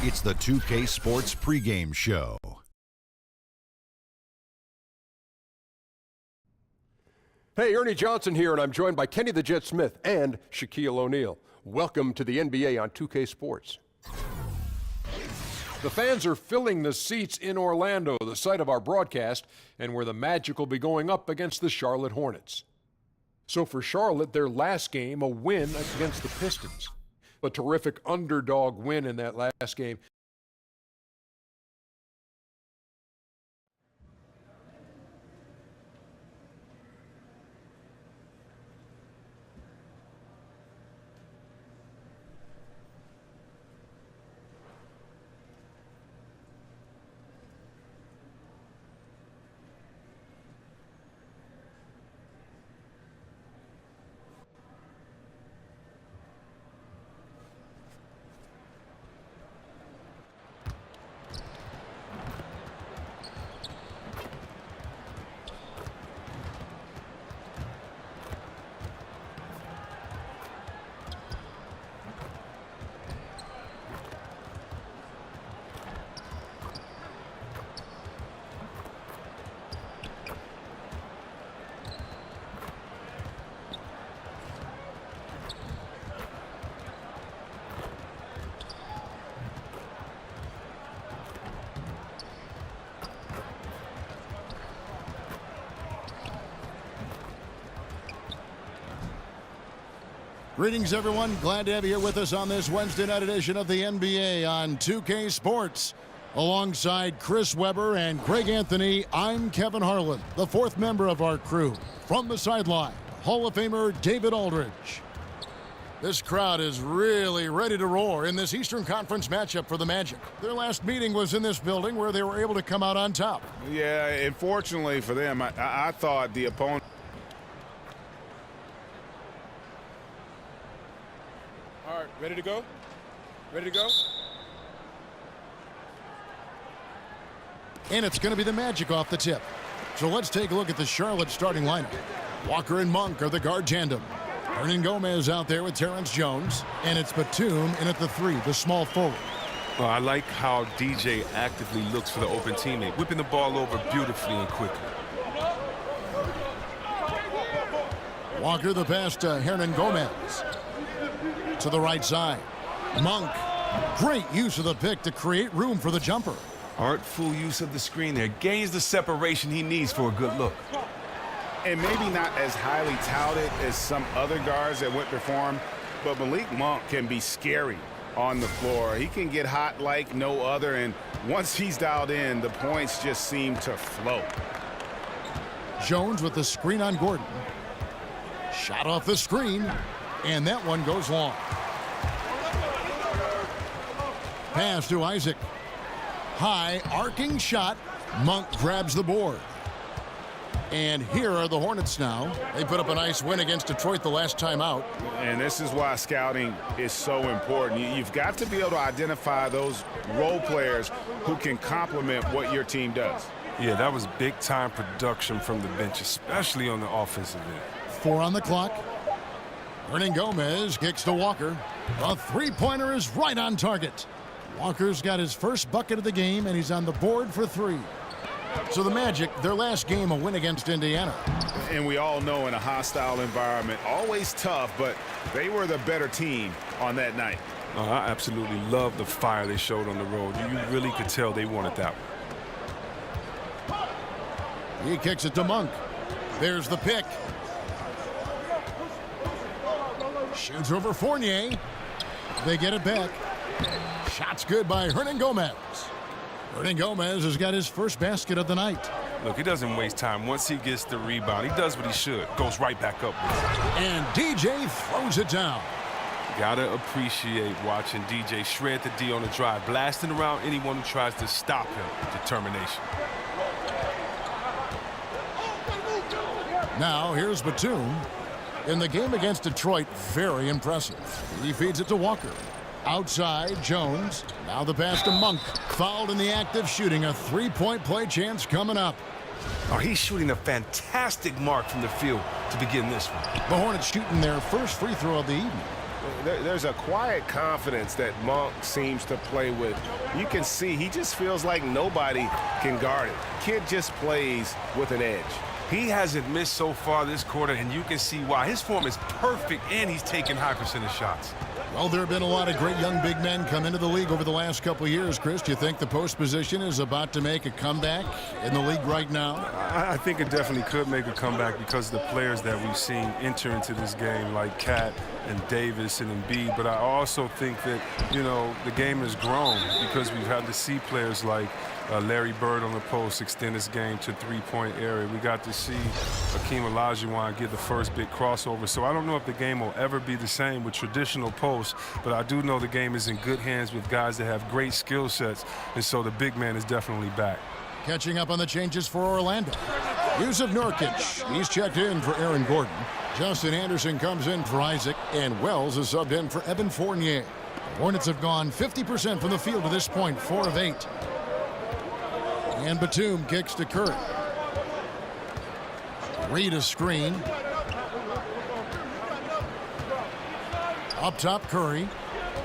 It's the 2K Sports pregame show. Hey, Ernie Johnson here, and I'm joined by Kenny the Jet Smith and Shaquille O'Neal. Welcome to the NBA on 2K Sports. The fans are filling the seats in Orlando, the site of our broadcast, and where the Magic will be going up against the Charlotte Hornets. So for Charlotte, their last game, a win against the Pistons. A terrific underdog win in that last game. Greetings, everyone. Glad to have you here with us on this Wednesday night edition of the NBA on 2K Sports. Alongside Chris Webber and Greg Anthony, I'm Kevin Harlan, the fourth member of our crew. From the sideline, Hall of Famer David Aldridge. This crowd is really ready to roar in this Eastern Conference matchup for the Magic. Their last meeting was in this building where they were able to come out on top. Yeah, unfortunately for them, I thought the opponent... All right, ready to go? Ready to go? And it's going to be the Magic off the tip. So let's take a look at the Charlotte starting lineup. Walker and Monk are the guard tandem. Hernangomez out there with Terrence Jones. And it's Batum in at the 3, the small forward. Well, I like how DJ actively looks for the open teammate, whipping the ball over beautifully and quickly. Walker the pass to Hernangomez. To the right side. Monk. Great use of the pick to create room for the jumper. Artful use of the screen there. Gains the separation he needs for a good look. And maybe not as highly touted as some other guards that went before him, but Malik Monk can be scary on the floor. He can get hot like no other, and once he's dialed in, the points just seem to flow. Jones with the screen on Gordon. Shot off the screen, and that one goes long. Pass to Isaac. High, arcing shot. Monk grabs the board. And here are the Hornets now. They put up a nice win against Detroit the last time out. And this is why scouting is so important. You've got to be able to identify those role players who can complement what your team does. Yeah, that was big-time production from the bench, especially on the offensive end. 4 on the clock. Hernangomez kicks to Walker. A three-pointer is right on target. Walker's got his first bucket of the game, and he's on the board for 3. So the Magic, their last game, a win against Indiana. And we all know in a hostile environment, always tough, but they were the better team on that night. I absolutely love the fire they showed on the road. You really could tell they wanted that one. He kicks it to Monk. There's the pick. Shoots over Fournier. They get it back. Shot's good by Hernangomez. Hernangomez has got his first basket of the night. Look, he doesn't waste time. Once he gets the rebound, he does what he should. Goes right back up with it. And DJ throws it down. Gotta appreciate watching DJ shred the D on the drive, blasting around anyone who tries to stop him. Determination. Now here's Batum. In the game against Detroit, very impressive. He feeds it to Walker. Outside, Jones. Now the pass to Monk. Fouled in the act of shooting. A three-point play chance coming up. Oh, he's shooting a fantastic mark from the field to begin this one. The Hornets shooting their first free throw of the evening. There's a quiet confidence that Monk seems to play with. You can see he just feels like nobody can guard it. Kid just plays with an edge. He hasn't missed so far this quarter, and you can see why. His form is perfect, and he's taking high percentage shots. Well, there have been a lot of great young big men come into the league over the last couple of years. Chris, do you think the post position is about to make a comeback in the league right now? I think it definitely could make a comeback because of the players that we've seen enter into this game, like Cat and Davis and Embiid. But I also think that, you know, the game has grown because we've had to see players like Larry Bird on the post extend his game to three-point area. We got to see Hakeem Olajuwon get the first big crossover. So I don't know if the game will ever be the same with traditional posts, but I do know the game is in good hands with guys that have great skill sets, and so the big man is definitely back. Catching up on the changes for Orlando. Jusuf Nurkic, he's checked in for Aaron Gordon. Justin Anderson comes in for Isaac, and Wells is subbed in for Evan Fournier. The Hornets have gone 50% from the field to this point, 4 of 8. And Batum kicks to Curry. Reed a screen. Up top, Curry.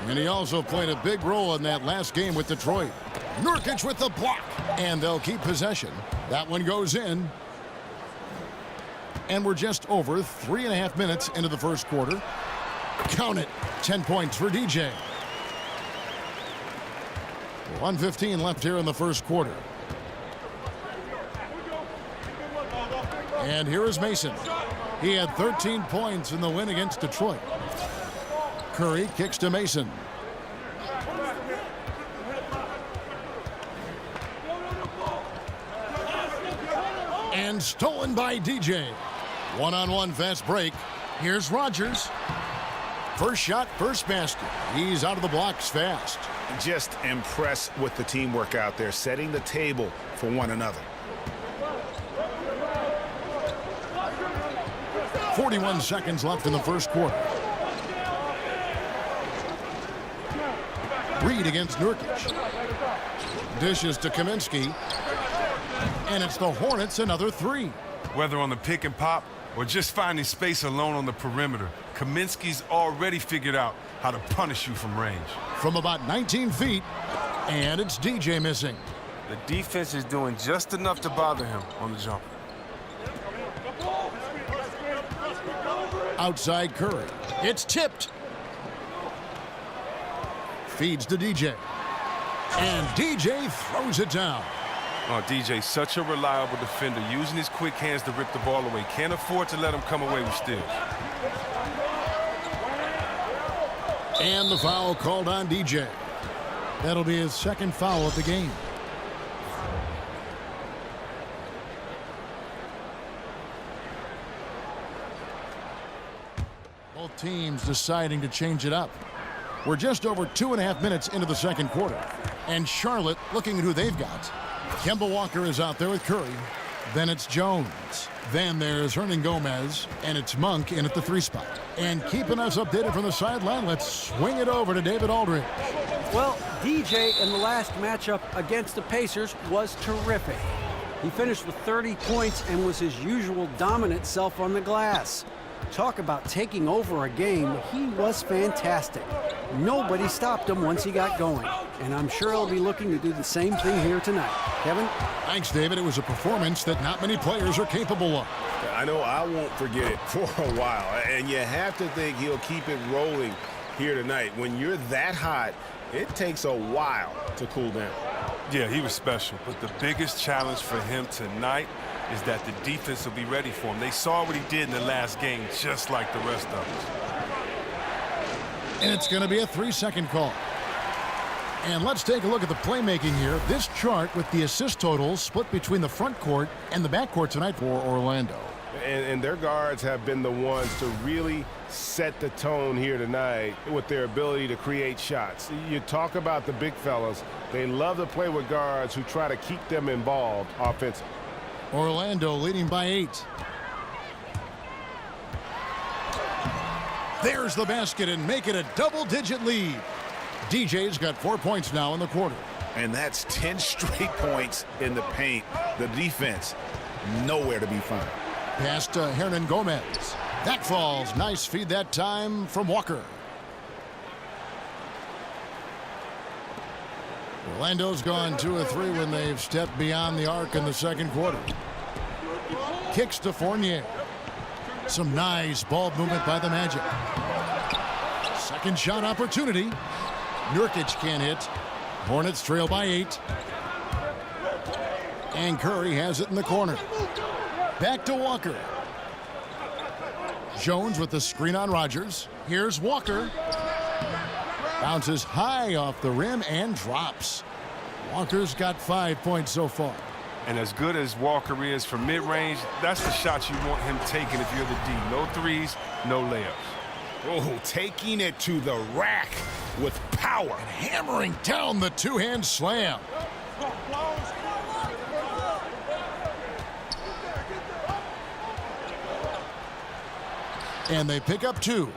And he also played a big role in that last game with Detroit. Nurkic with the block. And they'll keep possession. That one goes in. And we're just over 3.5 minutes into the first quarter. Count it. 10 points for DJ. 1:15 left here in the first quarter. And here is Mason. He had 13 points in the win against Detroit. Curry kicks to Mason. And stolen by DJ. One-on-one fast break. Here's Rodgers. First shot, first basket. He's out of the blocks fast. Just impressed with the teamwork out there, setting the table for one another. 41 seconds left in the first quarter. Reed against Nurkic. Dishes to Kaminsky. And it's the Hornets another 3. Whether on the pick and pop or just finding space alone on the perimeter, Kaminsky's already figured out how to punish you from range. From about 19 feet, and it's DJ missing. The defense is doing just enough to bother him on the jumper. Outside Curry. It's tipped. Feeds to DJ. And DJ throws it down. Oh, DJ, such a reliable defender, using his quick hands to rip the ball away. Can't afford to let him come away with steals. And the foul called on DJ. That'll be his second foul of the game. Both teams deciding to change it up. We're just over 2.5 minutes into the second quarter. And Charlotte looking at who they've got. Kemba Walker is out there with Curry. Then it's Jones. Then there's Hernan Gomez. And it's Monk in at the 3 spot. And keeping us updated from the sideline, let's swing it over to David Aldridge. Well, DJ in the last matchup against the Pacers was terrific. He finished with 30 points and was his usual dominant self on the glass. Talk about taking over a game. He was fantastic. Nobody stopped him once he got going. And I'm sure he'll be looking to do the same thing here tonight. Kevin? Thanks, David. It was a performance that not many players are capable of. I know I won't forget it for a while. And you have to think he'll keep it rolling here tonight. When you're that hot, it takes a while to cool down. Yeah, he was special. But the biggest challenge for him tonight is that the defense will be ready for him. They saw what he did in the last game, just like the rest of us. And it's going to be a 3-second call. And let's take a look at the playmaking here. This chart with the assist totals split between the front court and the back court tonight for Orlando. And their guards have been the ones to really set the tone here tonight with their ability to create shots. You talk about the big fellas. They love to play with guards who try to keep them involved offensively. Orlando leading by 8. There's the basket and make it a double-digit lead. DJ's got 4 points now in the quarter. And that's 10 straight points in the paint. The defense, nowhere to be found. Pass to Hernan Gomez. That falls. Nice feed that time from Walker. Orlando's gone 2 of 3 when they've stepped beyond the arc in the second quarter. Kicks to Fournier. Some nice ball movement by the Magic. Second shot opportunity. Nurkic can't hit. Hornets trail by 8. And Curry has it in the corner. Back to Walker. Jones with the screen on Rodgers. Here's Walker. Bounces high off the rim and drops. Walker's got 5 points so far. And as good as Walker is from mid-range, that's the shot you want him taking if you're the D. No threes, no layups. Oh, taking it to the rack with power. And hammering down the two-hand slam. And they pick up 2.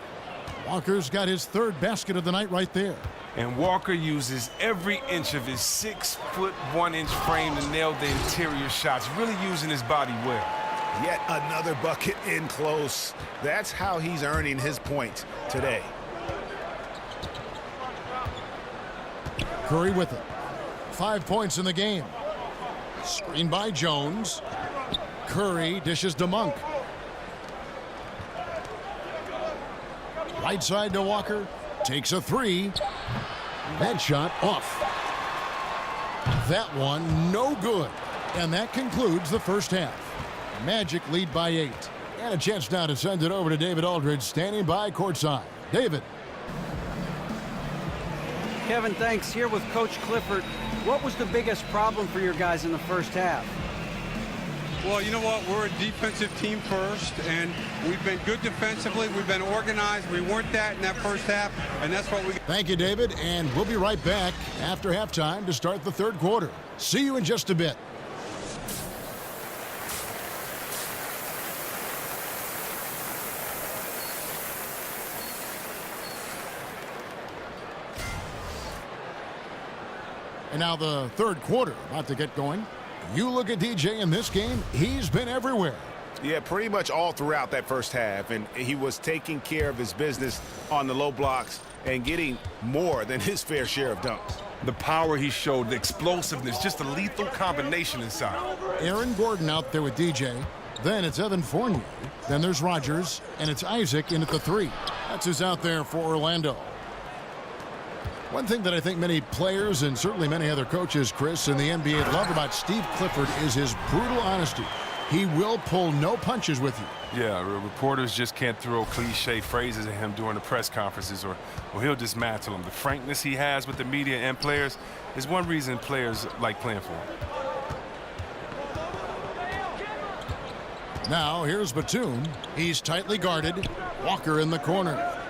Walker's got his 3rd basket of the night right there. And Walker uses every inch of his 6'1" frame to nail the interior shots, really using his body well. Yet another bucket in close. That's how he's earning his points today. Curry with it. 5 points in the game. Screen by Jones. Curry dishes to Monk. Right side to Walker. Takes a 3. That shot off. That one no good. And that concludes the first half. Magic lead by 8. And a chance now to send it over to David Aldridge, standing by courtside. David. Kevin, thanks. Here with Coach Clifford. What was the biggest problem for your guys in the first half? Well, you know what? We're a defensive team first, and we've been good defensively. We've been organized. We weren't that in that first half, and that's what we... Thank you, David, and we'll be right back after halftime to start the third quarter. See you in just a bit. And now the third quarter about to get going. You look at DJ in this game, he's been everywhere. Yeah, pretty much all throughout that first half, and he was taking care of his business on the low blocks and getting more than his fair share of dunks. The power he showed, the explosiveness, just a lethal combination inside. Aaron Gordon out there with DJ. Then it's Evan Fournier. Then there's Rodgers, and it's Isaac in at the 3. That's who's out there for Orlando. One thing that I think many players and certainly many other coaches, Chris, in the NBA love about Steve Clifford is his brutal honesty. He will pull no punches with you. Yeah, reporters just can't throw cliche phrases at him during the press conferences or he'll dismantle them. The frankness he has with the media and players is one reason players like playing for him. Now here's Batum. He's tightly guarded. Walker in the corner.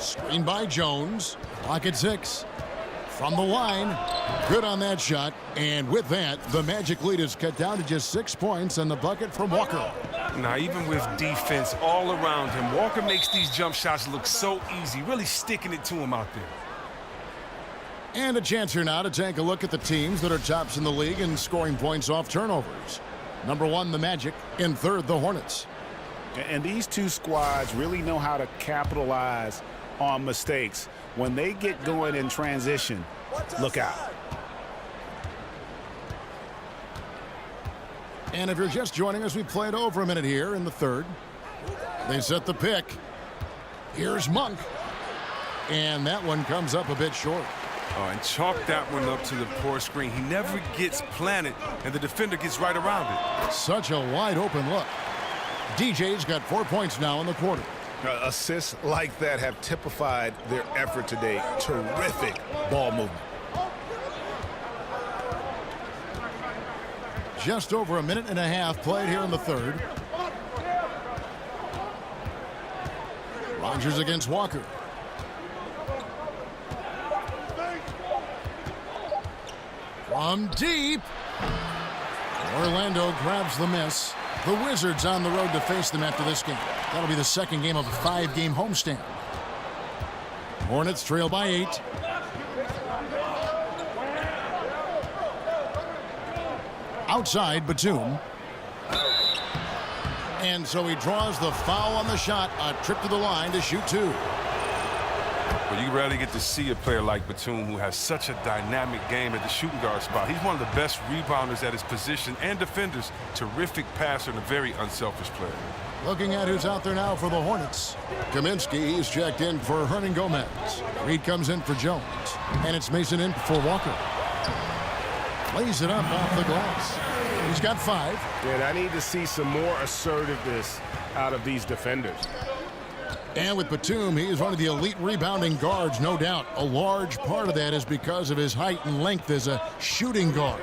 Screen by Jones. Clock at 6. From the line. Good on that shot. And with that, the Magic lead is cut down to just 6 points and the bucket from Walker. Now, even with defense all around him, Walker makes these jump shots look so easy, really sticking it to him out there. And a chance here now to take a look at the teams that are tops in the league in scoring points off turnovers. Number 1, the Magic. In third, the Hornets. And these two squads really know how to capitalize on mistakes. When they get going in transition, look out. And if you're just joining us, we played over a minute here in the third. They set the pick. Here's Monk. And that one comes up a bit short. Oh, and chalk that one up to the poor screen. He never gets planted, and the defender gets right around it. Such a wide open look. DJ's got 4 points now in the quarter. Assists like that have typified their effort today. Terrific ball movement. Just over a minute and a half played here in the third. Rodgers against Walker. From deep. Orlando grabs the miss. The Wizards on the road to face them after this game. That'll be the second game of a 5-game homestand. Hornets trail by 8. Outside, Batum. And so he draws the foul on the shot. A trip to the line to shoot 2. Well, you rarely get to see a player like Batum who has such a dynamic game at the shooting guard spot. He's one of the best rebounders at his position and defenders. Terrific passer and a very unselfish player. Looking at who's out there now for the Hornets. Kaminsky, he's checked in for Hernangomez. Reed comes in for Jones. And it's Mason in for Walker. Lays it up off the glass. He's got 5. And I need to see some more assertiveness out of these defenders. And with Batum, he is one of the elite rebounding guards, no doubt. A large part of that is because of his height and length as a shooting guard.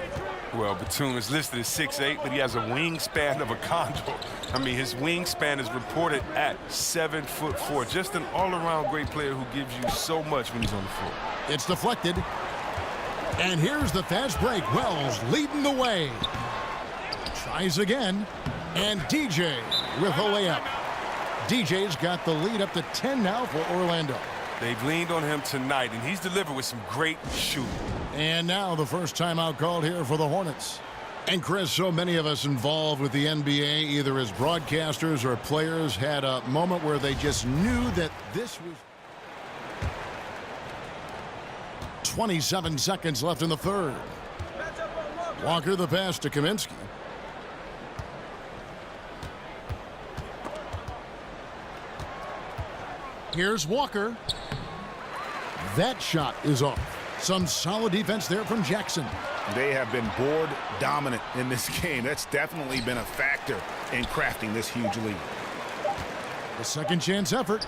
Well, Batum is listed as 6'8", but he has a wingspan of a condor. I mean, his wingspan is reported at 7'4". Just an all-around great player who gives you so much when he's on the floor. It's deflected. And here's the fast break. Wells leading the way. Tries again. And DJ with a layup. DJ's got the lead up to 10 now for Orlando. They've leaned on him tonight, and he's delivered with some great shooting. And now the first timeout called here for the Hornets. And Chris, so many of us involved with the NBA, either as broadcasters or players, had a moment where they just knew that this was... 27 seconds left in the third. Walker the pass to Kaminsky. Here's Walker. That shot is off. Some solid defense there from Jackson. They have been board dominant in this game. That's definitely been a factor in crafting this huge lead. The second chance effort.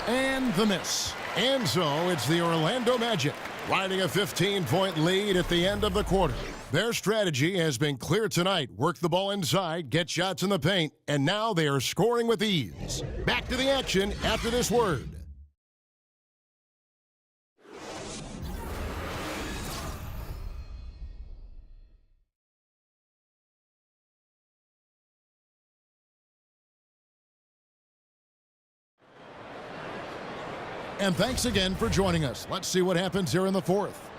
And the miss. And so it's the Orlando Magic riding a 15-point lead at the end of the quarter. Their strategy has been clear tonight. Work the ball inside, get shots in the paint, and now they are scoring with ease. Back to the action after this word. And thanks again for joining us. Let's see what happens here in the fourth.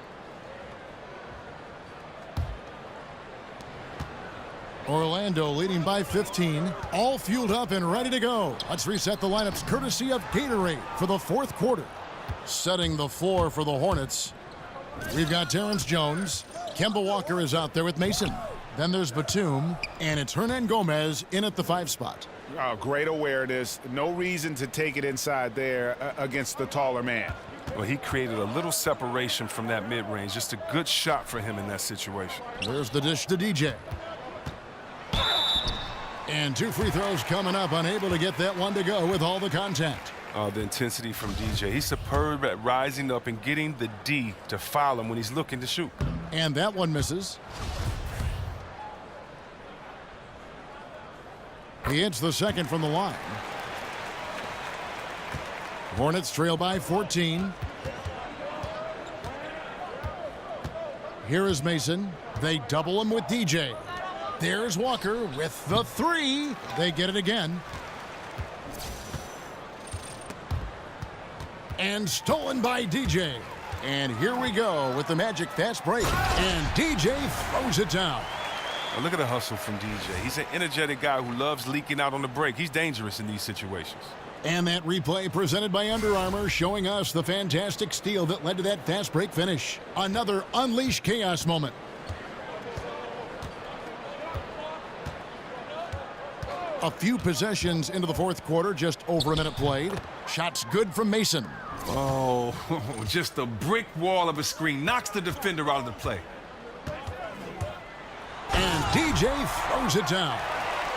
Orlando leading by 15, all fueled up and ready to go. Let's reset the lineups courtesy of Gatorade for the fourth quarter. Setting the floor for the Hornets, we've got Terrence Jones. Kemba Walker is out there with Mason. Then there's Batum, and it's Hernangomez in at the 5 spot. Great awareness. No reason to take it inside there against the taller man. Well, he created a little separation from that mid-range. Just a good shot for him in that situation. There's the dish to DJ. And 2 free throws coming up, unable to get that one to go with all the contact. The intensity from DJ. He's superb at rising up and getting the D to foul him when he's looking to shoot. And that one misses. He hits the second from the line. Hornets trail by 14. Here is Mason. They double him with DJ. There's Walker with the 3. They get it again. And stolen by DJ. And here we go with the Magic fast break. And DJ throws it down. Well, look at the hustle from DJ. He's an energetic guy who loves leaking out on the break. He's dangerous in these situations. And that replay presented by Under Armour showing us the fantastic steal that led to that fast break finish. Another unleash chaos moment. A few possessions into the fourth quarter, just over a minute played. Shots good from Mason. Oh, just a brick wall of a screen. Knocks the defender out of the play. And DJ throws it down.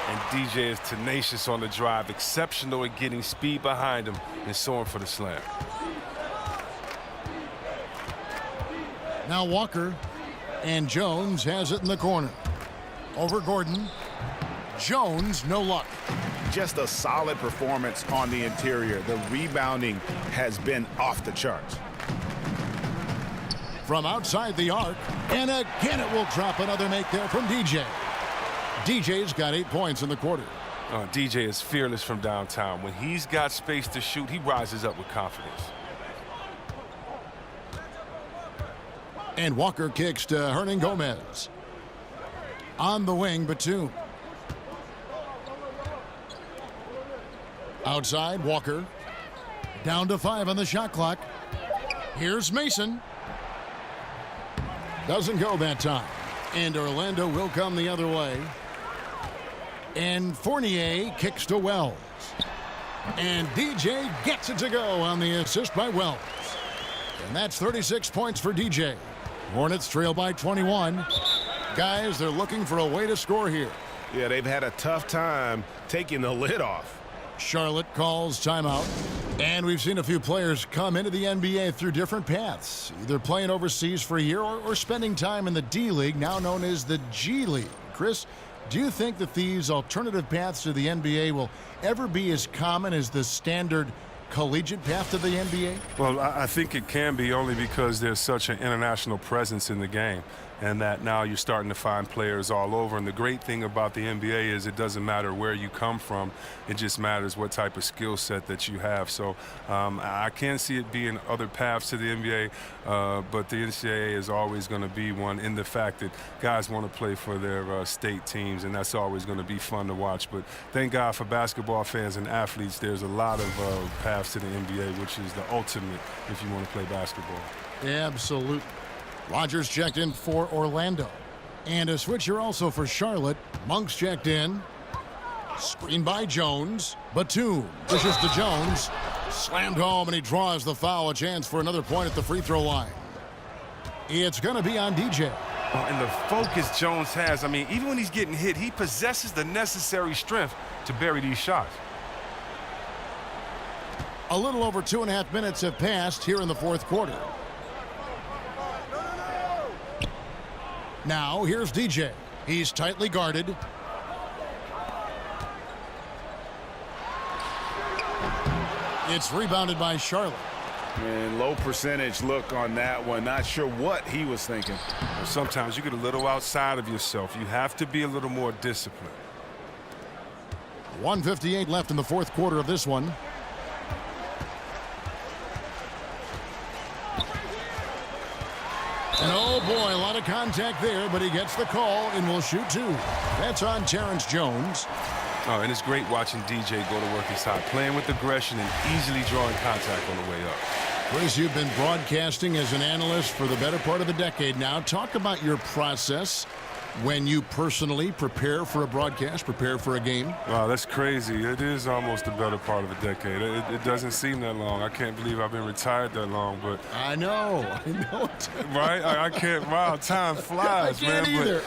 And DJ is tenacious on the drive, exceptional at getting speed behind him and soaring for the slam. Now Walker, and Jones has it in the corner. Over Gordon. Jones, no luck. Just a solid performance on the interior. The rebounding has been off the charts. From outside the arc, and again it will drop another make there from DJ. DJ's got 8 points in the quarter. DJ is fearless from downtown. When he's got space to shoot, he rises up with confidence. And Walker kicks to Hernangomez. On the wing, Batum. Outside, Walker. Down to 5 on the shot clock. Here's Mason. Doesn't go that time. And Orlando will come the other way. And Fournier kicks to Wells. And DJ gets it to go on the assist by Wells. And that's 36 points for DJ. Hornets trail by 21. Guys, they're looking for a way to score here. Yeah, they've had a tough time taking the lid off. Charlotte calls timeout. And we've seen a few players come into the NBA through different paths, either playing overseas for a year or spending time in the D-League, now known as the G League. Chris, do you think that these alternative paths to the NBA will ever be as common as the standard collegiate path to the NBA? Well, I think it can be, only because there's such an international presence in the game, and that now you're starting to find players all over. And the great thing about the NBA is it doesn't matter where you come from. It just matters what type of skill set that you have. So I can see it being other paths to the NBA, but the NCAA is always going to be one, in the fact that guys want to play for their state teams, and that's always going to be fun to watch. But thank God for basketball fans and athletes, there's a lot of paths to the NBA, which is the ultimate if you want to play basketball. Absolutely. Rogers checked in for Orlando. And a switcher also for Charlotte. Monk's checked in. Screen by Jones. Batum dishes to Jones. Slammed home, and he draws the foul. A chance for another point at the free throw line. It's going to be on DJ. And the focus Jones has, I mean, even when he's getting hit, he possesses the necessary strength to bury these shots. A little over 2.5 minutes have passed here in the fourth quarter. Now, here's DJ. He's tightly guarded. It's rebounded by Charlotte. And low percentage look on that one. Not sure what he was thinking. Well, sometimes you get a little outside of yourself. You have to be a little more disciplined. 1:58 left in the fourth quarter of this one. And oh boy, a lot of contact there, but he gets the call and will shoot two. That's on Terrence Jones. Oh, and it's great watching DJ go to work inside, playing with aggression and easily drawing contact on the way up. Chris, you've been broadcasting as an analyst for the better part of a decade now. Talk about your process when you personally prepare for a broadcast, prepare for a game. Wow, that's crazy. It is almost the better part of a decade. It doesn't seem that long. I can't believe I've been retired that long, but... I know. Right? I can't... Wow, time flies, I can't man. either.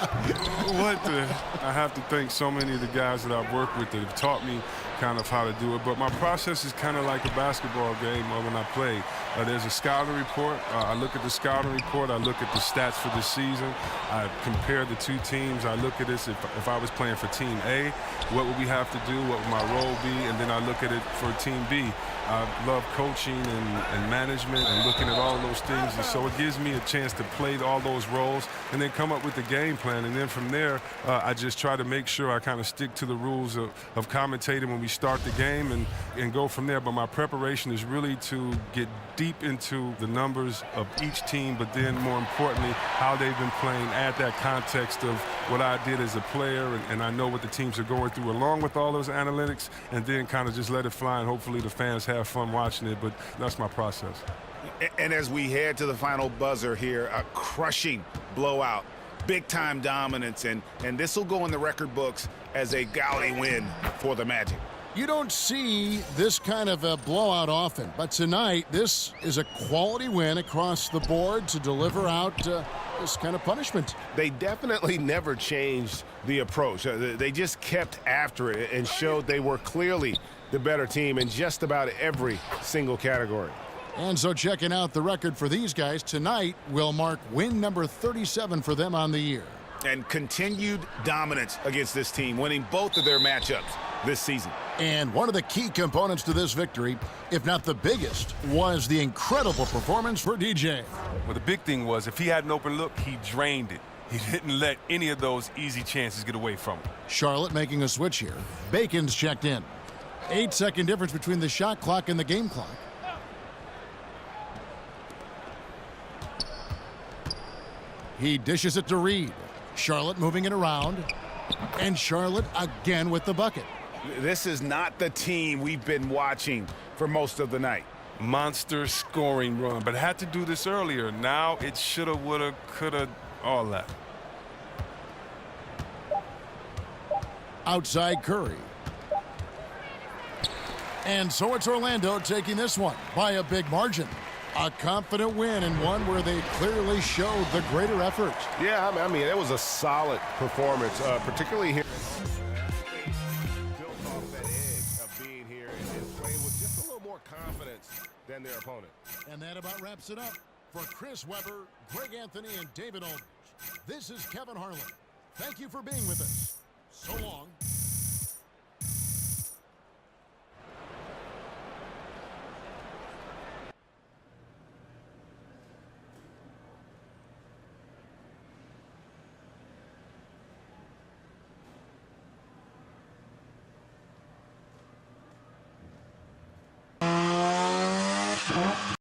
I have to thank so many of the guys that I've worked with that have taught me kind of how to do it. But my process is kind of like a basketball game when I play. There's a scouting report. I look at the scouting report. I look at the stats for the season. I compare the two teams. I look at this. If I was playing for Team A, what would we have to do? What would my role be? And then I look at it for Team B. I love coaching and management and looking at all those things. And so it gives me a chance to play all those roles and then come up with the game plan. And then from there, I just try to make sure I kind of stick to the rules of commentating when we start the game and go from there. But my preparation is really to get deep into the numbers of each team, but then more importantly, how they've been playing, add that context of what I did as a player, and I know what the teams are going through along with all those analytics, and then kind of just let it fly, and hopefully the fans have fun watching it, but that's my process. And as we head to the final buzzer here, a crushing blowout, big-time dominance, and this will go in the record books as a gaudy win for the Magic. You don't see this kind of a blowout often, but tonight this is a quality win across the board to deliver out this kind of punishment. They definitely never changed the approach. They just kept after it and showed they were clearly the better team in just about every single category. And so checking out the record for these guys tonight will mark win number 37 for them on the year. And continued dominance against this team, winning both of their matchups this season. And one of the key components to this victory, if not the biggest, was the incredible performance for DJ. Well, the big thing was if he had an open look, he drained it. He didn't let any of those easy chances get away from him. Charlotte making a switch here. Bacon's checked in. 8-second difference between the shot clock and the game clock. He dishes it to Reed. Charlotte moving it around. And Charlotte again with the bucket. This is not the team we've been watching for most of the night. monster scoring run, but had to do this earlier. Now it shoulda, woulda, coulda, all that. Outside Curry. And so it's Orlando taking this one by a big margin. A confident win and one where they clearly showed the greater effort. Yeah, I mean, it was a solid performance, particularly here. Built off that edge of being here and playing with just a little more confidence than their opponent. And that about wraps it up. For Chris Webber, Greg Anthony, and David Aldridge, this is Kevin Harlan. Thank you for being with us. So long.